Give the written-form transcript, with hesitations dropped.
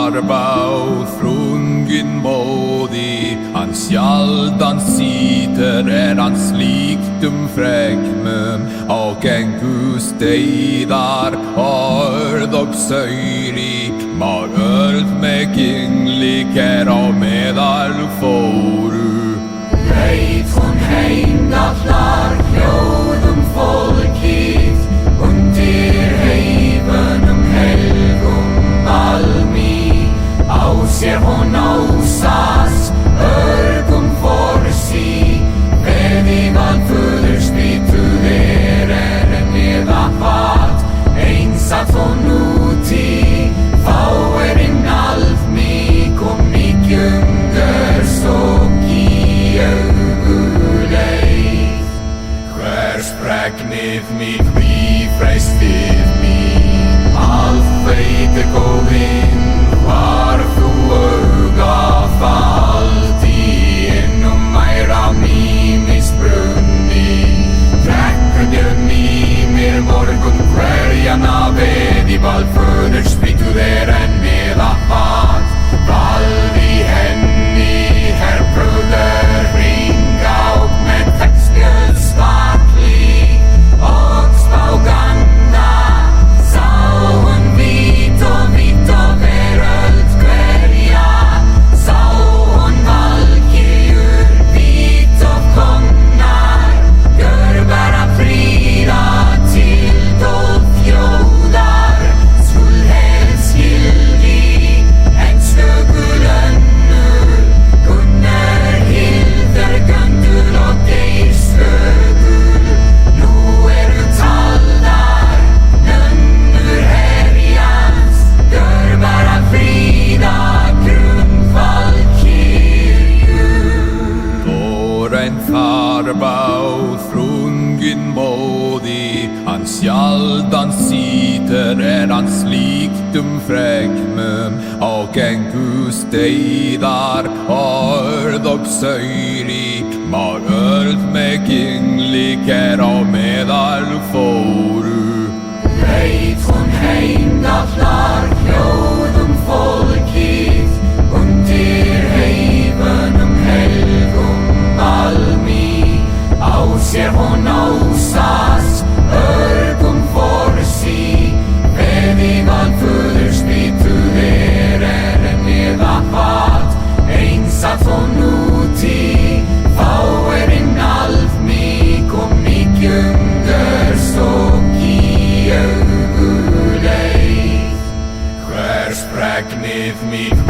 farba och frungen modig. Han sjaldan sitter han slikt fräkmen och en kusteidar har dock söjri mar ölt med kinglikar av medal foru. Leit hon heimdallar hljóðum fólkið undir heifunum helgum almi. Á sér hon ásas örgum forsi veðival föðurspítuð en meðapat einsat hon úti fáerinn alfmik og mikjungur stóki auguleið. Hvers pregnið mitt bifræstið mín allt veit góðinn hvar þú auga faldi innum mæra mímis brunni. Drekkundu mýmir morgun hverjana veðival föðurspítuð en meðapat valdi henni herbröder hringa och med textmjölsvakli och spáganda sá hon vít og veröld hverja. Sá hon valkyrjur vít og komnar gör bara fríða til dóðfjóðar skull helst gildi en stöggul önnur Gunnar Hildur Göndul og Geirslögul. Nú taldar nönnur herjans gör bara fríða grundvalkyrjur. Þórein farba og frungen modig han sjaldan sitter han slikt fräkmen och en kusteidar har dock söjri mar ölt med kinglikar av medal foru. Leit hon heimdallar hljóðum fólkið undir heifunum helgum almi. Á sér hon ásas örgum forsi veðival föðurspítuð en meðapat einsat hon úti fáerinn alfmik og mikjungur stóki auguleið. Hvers pregnið mitt